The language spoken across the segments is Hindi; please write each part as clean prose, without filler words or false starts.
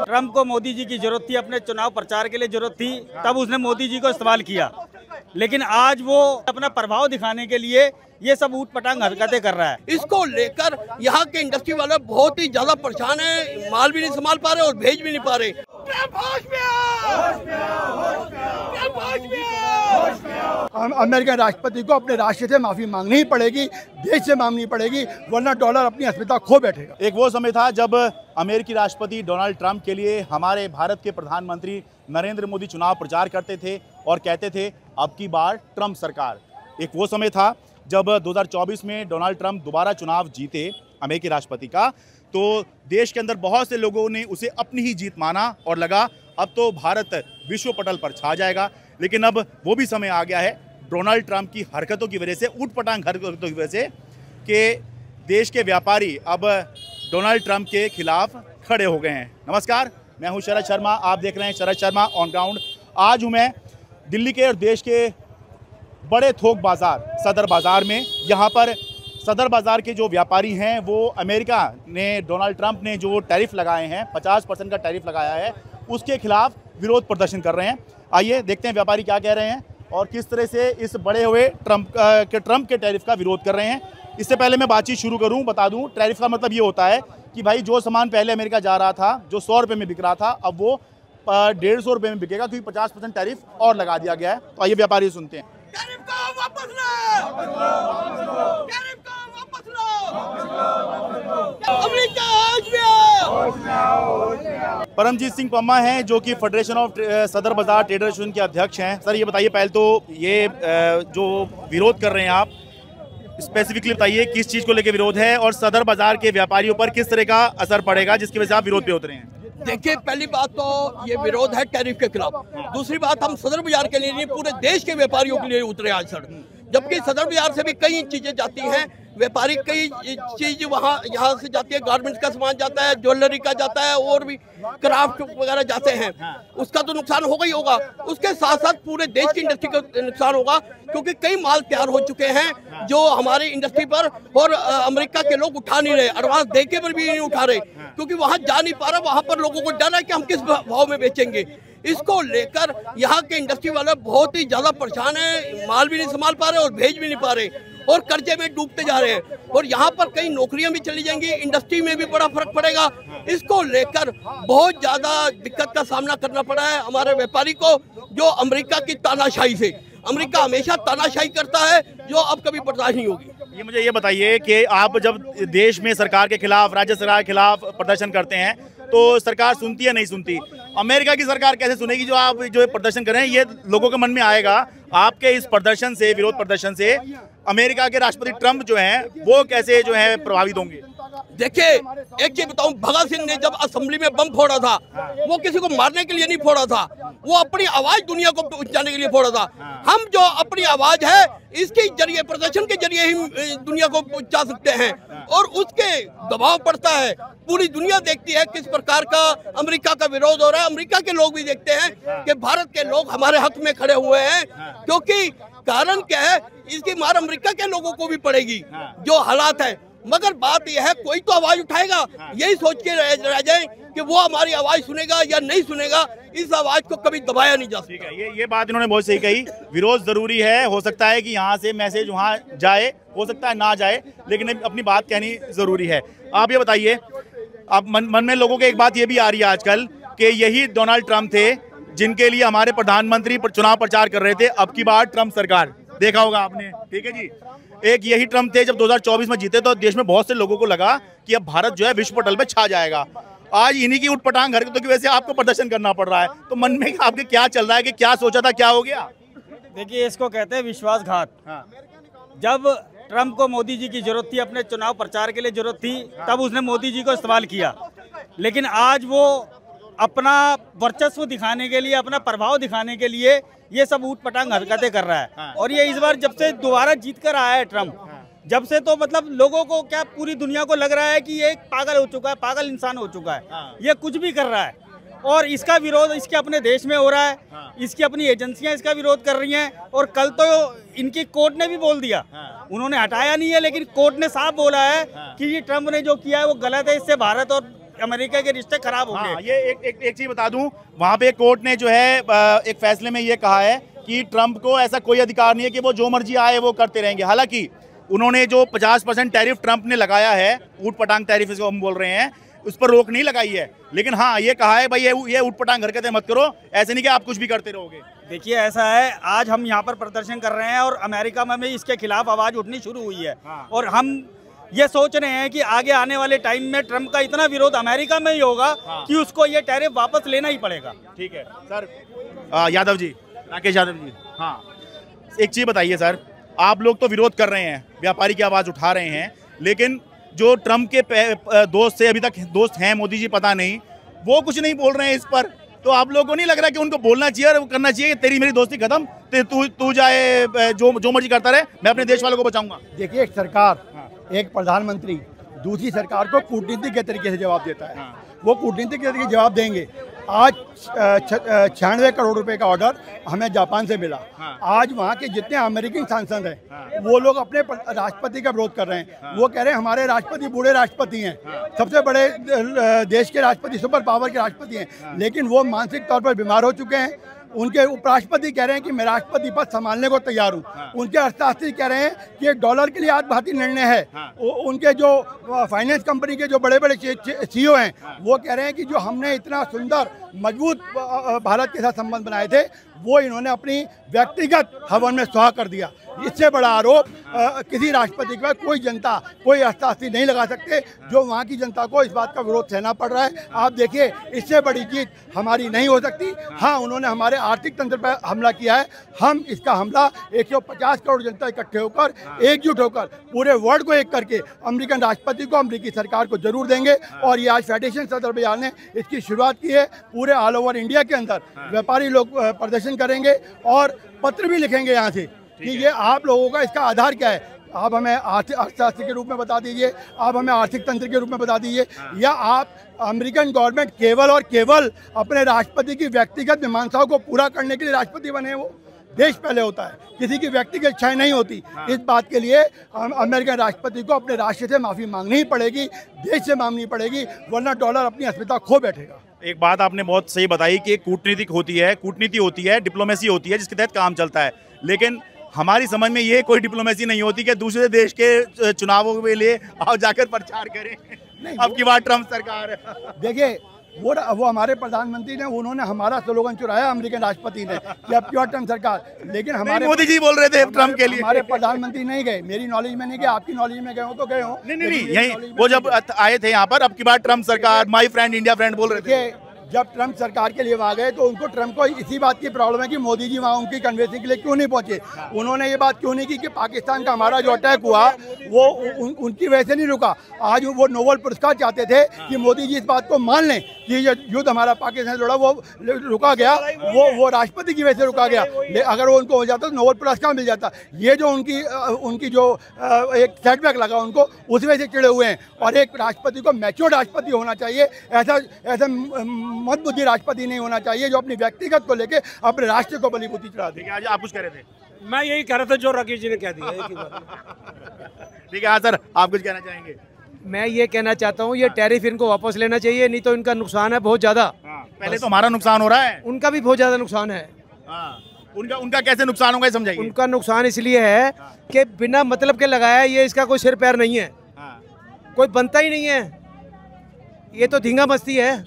ट्रम्प को मोदी जी की जरूरत थी, अपने चुनाव प्रचार के लिए जरूरत थी, तब उसने मोदी जी को इस्तेमाल किया। लेकिन आज वो अपना प्रभाव दिखाने के लिए ये सब ऊट पटांग हरकतें कर रहा है। इसको लेकर यहाँ के इंडस्ट्री वाले बहुत ही ज्यादा परेशान है, माल भी नहीं संभाल पा रहे और भेज भी नहीं पा रहे। अमेरिकन राष्ट्रपति को अपने राष्ट्र से माफी मांगनी ही पड़ेगी, देश से मांगनी पड़ेगी, वरना डॉलर अपनी अस्मिता खो बैठेगा। एक वो समय था जब अमेरिकी राष्ट्रपति डोनाल्ड ट्रंप के लिए हमारे भारत के प्रधानमंत्री नरेंद्र मोदी चुनाव प्रचार करते थे और कहते थे अब की बार ट्रंप सरकार। एक वो समय था जब 2024 में डोनाल्ड ट्रंप दोबारा चुनाव जीते अमेरिकी राष्ट्रपति का, तो देश के अंदर बहुत से लोगों ने उसे अपनी ही जीत माना और लगा अब तो भारत विश्व पटल पर छा जाएगा। लेकिन अब वो भी समय आ गया है डोनाल्ड ट्रंप की हरकतों की वजह से, ऊटपटांग हरकतों की वजह से, कि देश के व्यापारी अब डोनाल्ड ट्रंप के खिलाफ खड़े हो गए हैं। नमस्कार, मैं हूं शरद शर्मा, आप देख रहे हैं शरद शर्मा ऑन ग्राउंड। आज हूं मैं दिल्ली के और देश के बड़े थोक बाज़ार सदर बाज़ार में। यहाँ पर सदर बाज़ार के जो व्यापारी हैं वो अमेरिका ने, डोनाल्ड ट्रंप ने जो टैरिफ लगाए हैं, 50% का टैरिफ लगाया है, उसके खिलाफ विरोध प्रदर्शन कर रहे हैं। आइए देखते हैं व्यापारी क्या कह रहे हैं और किस तरह से इस बढ़े हुए ट्रंप के टैरिफ का विरोध कर रहे हैं। इससे पहले मैं बातचीत शुरू करूं, बता दूं टैरिफ का मतलब ये होता है कि भाई जो सामान पहले अमेरिका जा रहा था, जो 100 रुपये में बिक रहा था, अब वो 150 रुपये में बिकेगा, क्योंकि 50% टैरिफ और लगा दिया गया है। तो आइए व्यापारी सुनते हैं। परमजीत सिंह पम्मा हैं जो कि फेडरेशन ऑफ सदर बाजार ट्रेडर एसोसिएशन के अध्यक्ष हैं। सर ये बताइए, पहले तो ये जो विरोध कर रहे हैं आप, स्पेसिफिकली बताइए किस चीज़ को लेकर विरोध है और सदर बाजार के व्यापारियों पर किस तरह का असर पड़ेगा जिसकी वजह से आप विरोध पे उतरे हैं? देखिए, पहली बात तो ये विरोध है टैरिफ के खिलाफ। दूसरी बात, हम सदर बाजार के लिए नहीं, पूरे देश के व्यापारियों के लिए उतरे आज सर। जबकि सदर बाजार से भी कई चीजें जाती हैं, व्यापारी कई चीज यहाँ से जाती है, गारमेंट्स का सामान जाता है, ज्वेलरी का जाता है, और भी क्राफ्ट वगैरह जाते हैं। उसका तो नुकसान होगा ही होगा, उसके साथ साथ पूरे देश की इंडस्ट्री का नुकसान होगा, क्योंकि कई माल तैयार हो चुके हैं जो हमारी इंडस्ट्री पर और अमेरिका के लोग उठा नहीं रहे, एडवांस देके पर भी नहीं उठा रहे, क्योंकि वहाँ जा नहीं पा रहा। वहाँ पर लोगों को डर है कि हम किस भाव में बेचेंगे। इसको लेकर यहाँ के इंडस्ट्री वाले बहुत ही ज्यादा परेशान है, माल भी नहीं संभाल पा रहे और भेज भी नहीं पा रहे, और कर्जे में डूबते जा रहे हैं। और यहाँ पर कई नौकरियां भी चली जाएंगी, इंडस्ट्री में भी बड़ा फर्क पड़ेगा। इसको लेकर बहुत ज्यादा दिक्कत का सामना करना पड़ा है हमारे व्यापारी को, जो अमेरिका की तानाशाही से, अमेरिका हमेशा तानाशाही करता है जो अब कभी बर्दाश्त नहीं होगी। ये मुझे ये बताइए कि आप जब देश में सरकार के खिलाफ, राज्य सरकार के खिलाफ प्रदर्शन करते हैं तो सरकार सुनती है नहीं सुनती? अमेरिका की सरकार कैसे सुनेगी? जो आप जो प्रदर्शन कर रहे हैं, ये लोगों के मन में आएगा आपके इस प्रदर्शन से, विरोध प्रदर्शन से अमेरिका के राष्ट्रपति ट्रंप जो हैं वो कैसे जो है प्रभावित होंगे? देखिए, एक चीज बताऊं, भगत सिंह ने जब असेंबली में बम फोड़ा था, वो किसी को मारने के लिए नहीं फोड़ा था, वो अपनी आवाज दुनिया को पहुंचाने के लिए फोड़ा था। हम जो अपनी आवाज है इसके जरिए, प्रदर्शन के जरिए ही दुनिया को पहुंचा सकते हैं, और उसके दबाव पड़ता है। पूरी दुनिया देखती है किस प्रकार का अमेरिका का विरोध हो रहा है। अमेरिका के लोग भी देखते हैं कि भारत के लोग हमारे हक में खड़े हुए हैं, क्योंकि कारण क्या है, इसकी मार अमेरिका के लोगों को भी पड़ेगी जो हालात है। मगर बात यह है, कोई तो आवाज उठाएगा, यही सोच के रह जाए कि वो हमारी आवाज सुनेगा या नहीं सुनेगा। इस आवाज को कभी दबाया नहीं जा सकता। ये बात इन्होंने बहुत सही कही। विरोध जरूरी है, हो सकता है कि यहाँ से मैसेज वहाँ जाए, हो सकता है ना जाए, लेकिन अपनी बात कहनी जरूरी है। आप ये बताइए, अब मन में लोगों के एक बात ये भी आ रही है आजकल कि यही डोनाल्ड ट्रंप थे जिनके लिए हमारे प्रधानमंत्री चुनाव प्रचार कर रहे थे, अब की बार ट्रंप सरकार। देखा होगा आपने, ठीक है जी। एक यही ट्रंप थे जब 2024 में जीते तो देश में बहुत से लोगों को लगा कि अब भारत जो है विश्व पटल पे छा जाएगा। आज इन्हीं की उठपटांग हरकतों की वजह से आपको प्रदर्शन करना पड़ रहा है। तो मन में आपके क्या चल रहा है कि क्या सोचा था, क्या हो गया? देखिए, इसको कहते हैं विश्वासघात। जब ट्रंप को मोदी जी की जरूरत थी, अपने चुनाव प्रचार के लिए जरूरत थी, तब उसने मोदी जी को इस्तेमाल किया। लेकिन आज वो अपना वर्चस्व दिखाने के लिए, अपना प्रभाव दिखाने के लिए ये सब ऊट पटांग हरकतें कर रहा है। और ये इस बार जब से दोबारा जीत कर आया है ट्रंप, जब से तो मतलब लोगों को क्या, पूरी दुनिया को लग रहा है कि ये एक पागल हो चुका है, पागल इंसान हो चुका है, ये कुछ भी कर रहा है। और इसका विरोध इसके अपने देश में हो रहा है। इसकी अपनी एजेंसियां इसका विरोध कर रही हैं और कल तो इनकी कोर्ट ने भी बोल दिया। उन्होंने हटाया नहीं है, लेकिन कोर्ट ने साफ बोला है कि ये ट्रम्प ने जो किया है वो गलत है, इससे भारत और अमेरिका के रिश्ते खराब होंगे। ये एक चीज बता दूं, वहां पे कोर्ट ने जो है एक फैसले में ये कहा है कि ट्रम्प को ऐसा कोई अधिकार नहीं है कि वो जो मर्जी आए वो करते रहेंगे। हालांकि उन्होंने जो 50% टैरिफ ट्रम्प ने लगाया है, ऊट पटांग टैरिफ इसको हम बोल रहे हैं, उस पर रोक नहीं लगाई है, लेकिन हाँ ये कहा है भाई ये ऊट पटांग हरकतें मत करो, ऐसे नहीं कि आप कुछ भी करते रहोगे। देखिए ऐसा है, आज हम यहाँ पर प्रदर्शन कर रहे हैं और अमेरिका में भी इसके खिलाफ आवाज उठनी शुरू हुई है। और हम ये सोच रहे हैं कि आगे आने वाले टाइम में ट्रम्प का इतना विरोध अमेरिका में ही होगा कि उसको ये टैरिफ वापस लेना ही पड़ेगा। ठीक है सर, यादव जी, राकेश यादव जी, हाँ एक चीज बताइए सर, आप लोग तो विरोध कर रहे हैं, व्यापारी की आवाज उठा रहे हैं, लेकिन जो ट्रम्प के दोस्त से अभी तक दोस्त हैं मोदी जी पता नहीं, वो कुछ नहीं बोल रहे हैं इस पर, तो आप लोगों को नहीं लग रहा कि उनको बोलना चाहिए और करना चाहिए कि तेरी मेरी दोस्ती खत्म, तू जाए जो मर्जी करता रहे, मैं अपने देश वालों को बचाऊंगा। देखिए एक सरकार, एक प्रधानमंत्री दूसरी सरकार को कूटनीति के तरीके से जवाब देता है। वो कूटनीति के तरीके जवाब देंगे। आज 96 करोड़ रुपए का ऑर्डर हमें जापान से मिला। आज वहाँ के जितने अमेरिकन सांसद हैं वो लोग अपने राष्ट्रपति का विरोध कर रहे हैं। वो कह रहे हैं हमारे राष्ट्रपति बूढ़े राष्ट्रपति हैं, सबसे बड़े देश के राष्ट्रपति, सुपर पावर के राष्ट्रपति हैं, लेकिन वो मानसिक तौर पर बीमार हो चुके हैं। उनके उपराष्ट्रपति कह रहे हैं कि मैं राष्ट्रपति पद संभालने को तैयार हूँ। उनके अर्थशास्त्री कह रहे हैं कि $1 के लिए आत्मघाती निर्णय है। उनके जो फाइनेंस कंपनी के जो बड़े बड़े CEO हैं वो कह रहे हैं कि जो हमने इतना सुंदर मजबूत भारत के साथ संबंध बनाए थे वो इन्होंने अपनी व्यक्तिगत हवन में सुहा कर दिया। इससे बड़ा आरोप किसी राष्ट्रपति के कोई जनता, कोई अर्थशास्त्री नहीं लगा सकते। जो वहाँ की जनता को इस बात का विरोध सहना पड़ रहा है, आप देखिए, इससे बड़ी जीत हमारी नहीं हो सकती। हाँ, उन्होंने हमारे आर्थिक तंत्र पर हमला किया है, हम इसका हमला 150 करोड़ जनता इकट्ठे होकर, एकजुट होकर, पूरे वर्ल्ड को एक करके अमेरिकन राष्ट्रपति को, अमेरिकी सरकार को जरूर देंगे। और ये आज फेडरेशन सदर बाजार ने इसकी शुरुआत की है। पूरे ऑल ओवर इंडिया के अंदर व्यापारी लोग प्रदर्शन करेंगे और पत्र भी लिखेंगे यहाँ से कि ये आप लोगों का इसका आधार क्या है। आप हमें आर्थिक अर्थशास्त्र के रूप में बता दीजिए, आप हमें आर्थिक तंत्र के रूप में बता दीजिए, या आप अमेरिकन गवर्नमेंट केवल और केवल अपने राष्ट्रपति की व्यक्तिगत मीमांसाओं को पूरा करने के लिए राष्ट्रपति बने। वो देश पहले होता है, किसी की व्यक्तिगत इच्छाएं नहीं होती। इस बात के लिए अमेरिकन राष्ट्रपति को अपने राष्ट्र से माफ़ी मांगनी ही पड़ेगी, देश से मांगनी पड़ेगी, वरना डॉलर अपनी अस्मिता खो बैठेगा। एक बात आपने बहुत सही बताई कि कूटनीतिक होती है, कूटनीति होती है, डिप्लोमेसी होती है, जिसके तहत काम चलता है, लेकिन हमारी समझ में ये कोई डिप्लोमेसी नहीं होती कि दूसरे देश के चुनावों के लिए आओ जाकर प्रचार करें। अब की बार ट्रम्प सरकार, देखिए वो हमारे प्रधानमंत्री ने, उन्होंने हमारा स्लोगन चुराया अमेरिकन राष्ट्रपति ने कि अब की बार ट्रम्प सरकार, लेकिन हमारे मोदी जी बोल रहे थे ट्रम्प के लिए। हमारे प्रधानमंत्री नहीं गए, मेरी नॉलेज में नहीं गए, आपकी नॉलेज में गए हो तो गए हो। नहीं, यही वो जब आए थे यहाँ पर, अब की बार ट्रम्प सरकार, माई फ्रेंड इंडिया फ्रेंड बोल रहे थे। जब ट्रम्प सरकार के लिए वहाँ गए तो उनको, ट्रम्प को इसी बात की प्रॉब्लम है कि मोदी जी वहाँ उनकी कन्वेंसिंग के लिए क्यों नहीं पहुँचे। उन्होंने ये बात क्यों नहीं की कि पाकिस्तान का हमारा जो अटैक हुआ वो उनकी वजह से नहीं रुका। आज वो नोबेल पुरस्कार चाहते थे कि मोदी जी इस बात को मान लें कि ये युद्ध हमारा पाकिस्तान से लड़ा वो रुका गया, वो राष्ट्रपति की वजह से रुका गया। अगर वो उनको हो जाता तो नोबेल पुरस्कार मिल जाता। ये जो उनकी जो एक सेटबैक लगा उनको, उस वजह से चिड़े हुए हैं। और एक राष्ट्रपति को मैच्योर राष्ट्रपति होना चाहिए, ऐसा मत बुद्धि राष्ट्रपति नहीं होना चाहिए जो अपनी व्यक्तिगत को लेके अपने राष्ट्र को बलिबुद्धि चढ़ा दे। आज आप कुछ कह रहे थे? मैं यही कह रहा था जो राकेश जी ने कह दिया। ठीक है, हाँ सर, आप कुछ कहना चाहेंगे? मैं ये कहना चाहता हूँ, ये टैरिफ इनको वापस लेना चाहिए, नहीं तो इनका नुकसान है बहुत ज्यादा। पहले तो हमारा नुकसान हो रहा है, उनका भी बहुत ज्यादा नुकसान है। उनका कैसे नुकसान होगा समझाइए। उनका नुकसान इसलिए है कि बिना मतलब के लगाया, ये इसका कोई सिर पैर नहीं है, कोई बनता ही नहीं है। ये तो धींगा मस्ती है,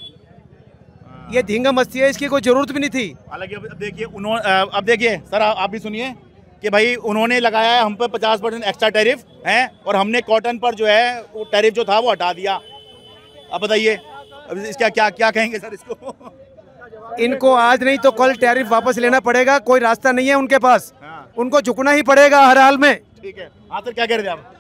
ये धींगा मस्ती है, इसकी कोई जरूरत भी नहीं थी। हालांकि अब देखिए सर, आप भी सुनिए कि भाई उन्होंने लगाया है हम पर 50% एक्स्ट्रा टैरिफ है और हमने कॉटन पर जो है वो टैरिफ जो था वो हटा दिया। अब बताइए अब इसका क्या कहेंगे सर इसको? इनको आज नहीं तो कल टैरिफ वापस लेना पड़ेगा, कोई रास्ता नहीं है उनके पास। उनको झुकना ही पड़ेगा हर हाल में। ठीक है, हाँ सर, क्या कह रहे थे आप?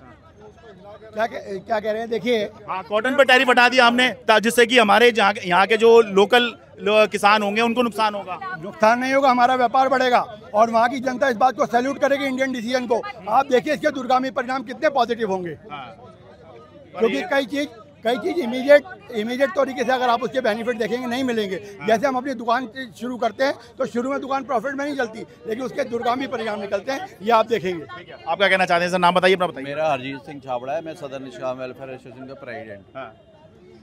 क्या कह रहे हैं? देखिए, हाँ, कॉटन पर टैरिफ हटा दिया हमने, जिससे कि हमारे यहाँ के जो लोकल किसान होंगे उनको नुकसान होगा। नुकसान नहीं होगा, हमारा व्यापार बढ़ेगा और वहाँ की जनता इस बात को सैल्यूट करेगी, इंडियन डिसीजन को। आप देखिए इसके दूरगामी परिणाम कितने पॉजिटिव होंगे, क्योंकि कई चीज़ इमीडिएट तरीके से अगर आप उसके बेनिफिट देखेंगे नहीं मिलेंगे। जैसे हम अपनी दुकान शुरू करते हैं तो शुरू में दुकान प्रॉफिट में नहीं चलती, लेकिन उसके दुर्गामी परिणाम निकलते हैं, ये आप देखेंगे। आप क्या कहना चाहते हैं सर? नाम बताइए अपना बताइए। मेरा हरजीत सिंह छाबड़ा है, मैं सदर निशान वेलफेयर एसोसिएशन का प्रेसिडेंट।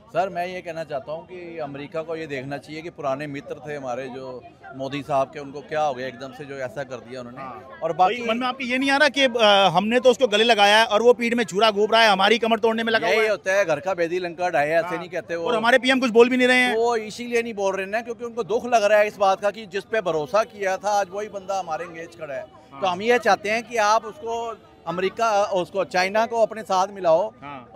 सर मैं ये कहना चाहता हूँ कि अमेरिका को ये देखना चाहिए कि पुराने मित्र थे हमारे जो मोदी साहब के, उनको क्या हो गया एकदम से जो ऐसा कर दिया उन्होंने। और बाकी मन में आपके ये नहीं आ रहा कि हमने तो उसको गले लगाया है और वो पीठ में छुरा घोप रहा है, हमारी कमर तोड़ने में लगा हुआ है। यही होता है, घर का बेदी लंका ढाए, ऐसे नहीं कहते वो। और हमारे पीएम कुछ बोल भी नहीं रहे हैं। वो इसीलिए नहीं बोल रहे हैं क्योंकि उनको दुख लग रहा है इस बात का कि जिस पे भरोसा किया था आज वही बंदा हमारे एंगेज खड़ा है। तो हम ये चाहते हैं कि आप उसको अमेरिका, उसको चाइना को अपने साथ मिलाओ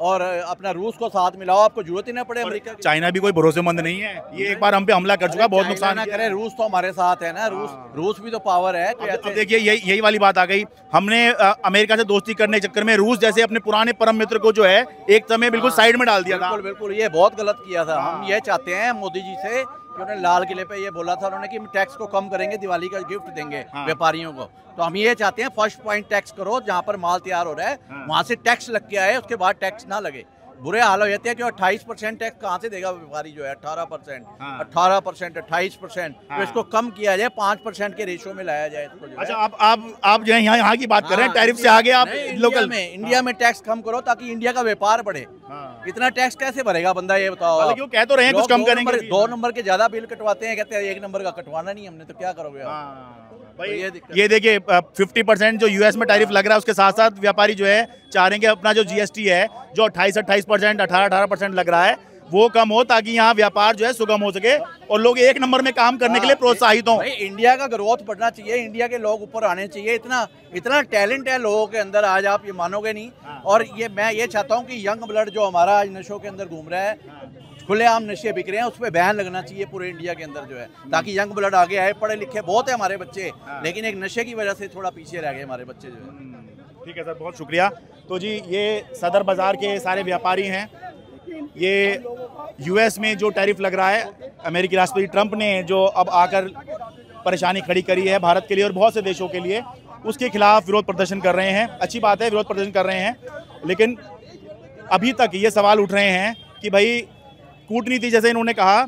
और अपना रूस को साथ मिलाओ, आपको जरूरत ही ना पड़े अमेरिका की। चाइना भी कोई भरोसेमंद नहीं है, ये एक बार हम पे हमला कर चुका, बहुत नुकसान ना करे। रूस तो हमारे साथ है ना, रूस भी तो पावर है। अब देखिए यही वाली बात आ गई, हमने अमेरिका से दोस्ती करने के चक्कर में रूस जैसे अपने पुराने परम मित्र को जो है एक समय बिल्कुल साइड में डाल दिया था। बिल्कुल ये बहुत गलत किया था। हम ये चाहते हैं मोदी जी से, उन्होंने लाल किले पे ये बोला था उन्होंने कि टैक्स को कम करेंगे, दिवाली का गिफ्ट देंगे व्यापारियों को। तो हम ये चाहते हैं फर्स्ट पॉइंट टैक्स करो, जहाँ पर माल तैयार हो रहा है वहाँ से टैक्स लग के आए, उसके बाद टैक्स ना लगे। बुरे हाल हो जाते हैं कि 28% टैक्स कहाँ से देगा व्यापारी जो है, 18%, 28%। तो इसको कम किया जाए, 5% के रेशो में लाया जाए इसको। अच्छा आप जो है यहाँ की बात कर रहे हैं, टैरिफ से आगे आप लोकल में इंडिया में टैक्स कम करो ताकि इंडिया का व्यापार बढ़े। इतना टैक्स कैसे भरेगा बंदा, ये बताओ। क्यों कह तो रहे हैं कुछ कम करेंगे। 2 नंबर के ज्यादा बिल कटवाते हैं, कहते हैं 1 नंबर का कटवाना नहीं हमने, तो क्या करोगे भाई? ये देखिए 50% जो यूएस में टैरिफ लग रहा है, उसके साथ साथ व्यापारी जो है चाह रहे हैं कि अपना जो जीएसटी है जो 28%, 18% लग रहा है वो कम हो, ताकि यहाँ व्यापार जो है सुगम हो सके और लोग एक नंबर में काम करने के लिए प्रोत्साहित हों। इंडिया का ग्रोथ बढ़ना चाहिए, इंडिया के लोग ऊपर आने चाहिए। इतना टैलेंट है लोगों के अंदर, आज आप ये मानोगे नहीं। और मैं ये चाहता हूँ कि यंग ब्लड जो हमारा आज नशों के अंदर घूम रहा है, खुलेआम नशे बिक रहे हैं, उस पर बैन लगना चाहिए पूरे इंडिया के अंदर जो है, ताकि यंग ब्लड आगे आए। पढ़े लिखे बहुत है हमारे बच्चे, लेकिन एक नशे की वजह से थोड़ा पीछे रह गए हमारे बच्चे जो है। ठीक है सर, बहुत शुक्रिया। तो जी ये सदर बाज़ार के सारे व्यापारी हैं। ये यूएस में जो टैरिफ लग रहा है, अमेरिकी राष्ट्रपति ट्रंप ने जो अब आकर परेशानी खड़ी करी है भारत के लिए और बहुत से देशों के लिए, उसके खिलाफ विरोध प्रदर्शन कर रहे हैं। अच्छी बात है, विरोध प्रदर्शन कर रहे हैं, लेकिन अभी तक ये सवाल उठ रहे हैं कि भाई कूटनीति, जैसे इन्होंने कहा,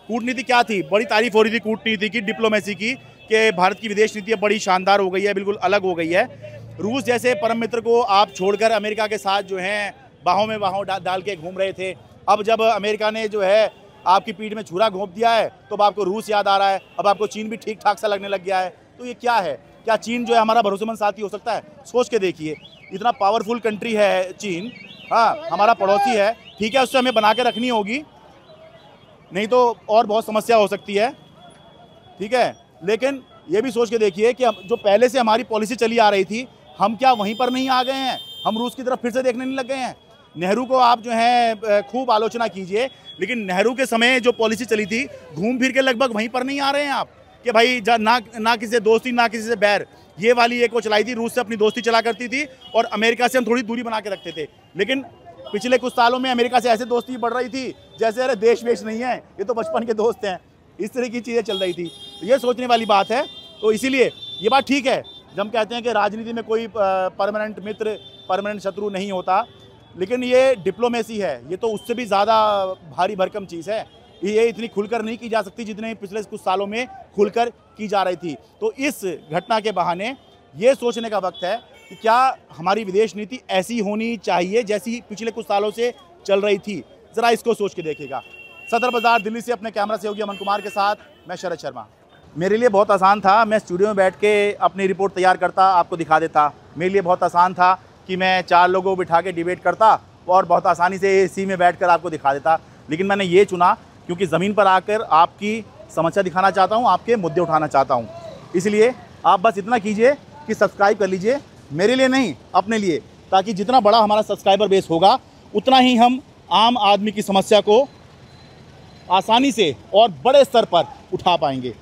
कूटनीति क्या थी? बड़ी तारीफ हो रही थी कूटनीति की, डिप्लोमेसी की, कि भारत की विदेश नीति बड़ी शानदार हो गई है, बिल्कुल अलग हो गई है। रूस जैसे परम मित्र को आप छोड़कर अमेरिका के साथ जो है बाहों में बाहों डाल के घूम रहे थे। अब जब अमेरिका ने जो है आपकी पीठ में छुरा घोंप दिया है तो अब आपको रूस याद आ रहा है, अब आपको चीन भी ठीक ठाक सा लगने लग गया है। तो ये क्या है? क्या चीन जो है हमारा भरोसेमंद साथी हो सकता है? सोच के देखिए, इतना पावरफुल कंट्री है चीन। हाँ, हमारा पड़ोसी है, ठीक है, उससे हमें बना के रखनी होगी, नहीं तो और बहुत समस्या हो सकती है। ठीक है, लेकिन ये भी सोच के देखिए कि जो पहले से हमारी पॉलिसी चली आ रही थी, हम क्या वहीं पर नहीं आ गए हैं? हम रूस की तरफ फिर से देखने नहीं लग गए हैं? नेहरू को आप जो है खूब आलोचना कीजिए, लेकिन नेहरू के समय जो पॉलिसी चली थी, घूम फिर के लगभग वहीं पर नहीं आ रहे हैं आप कि भाई ना किसी से दोस्ती ना किसी से बैर। ये वाली एक वो चलाई थी, रूस से अपनी दोस्ती चला करती थी और अमेरिका से हम थोड़ी दूरी बना के रखते थे। लेकिन पिछले कुछ सालों में अमेरिका से ऐसे दोस्ती बढ़ रही थी जैसे अरे देश वेश नहीं है, ये तो बचपन के दोस्त हैं, इस तरह की चीज़ें चल रही थी। तो ये सोचने वाली बात है। तो इसीलिए ये बात ठीक है जब हम कहते हैं कि राजनीति में कोई परमानेंट मित्र परमानेंट शत्रु नहीं होता, लेकिन ये डिप्लोमेसी है, ये तो उससे भी ज़्यादा भारी भरकम चीज़ है। ये इतनी खुलकर नहीं की जा सकती जितने पिछले कुछ सालों में खुलकर की जा रही थी। तो इस घटना के बहाने ये सोचने का वक्त है कि क्या हमारी विदेश नीति ऐसी होनी चाहिए जैसी पिछले कुछ सालों से चल रही थी? ज़रा इसको सोच के देखिएगा। सदर बाज़ार दिल्ली से अपने कैमरा सहयोगी अमन कुमार के साथ मैं शरद शर्मा। मेरे लिए बहुत आसान था, मैं स्टूडियो में बैठ के अपनी रिपोर्ट तैयार करता, आपको दिखा देता। मेरे लिए बहुत आसान था कि मैं 4 लोगों को बिठा के डिबेट करता और बहुत आसानी से एसी में बैठकर आपको दिखा देता। लेकिन मैंने ये चुना क्योंकि ज़मीन पर आकर आपकी समस्या दिखाना चाहता हूँ, आपके मुद्दे उठाना चाहता हूँ। इसलिए आप बस इतना कीजिए कि सब्सक्राइब कर लीजिए, मेरे लिए नहीं अपने लिए, ताकि जितना बड़ा हमारा सब्सक्राइबर बेस होगा उतना ही हम आम आदमी की समस्या को आसानी से और बड़े स्तर पर उठा पाएंगे।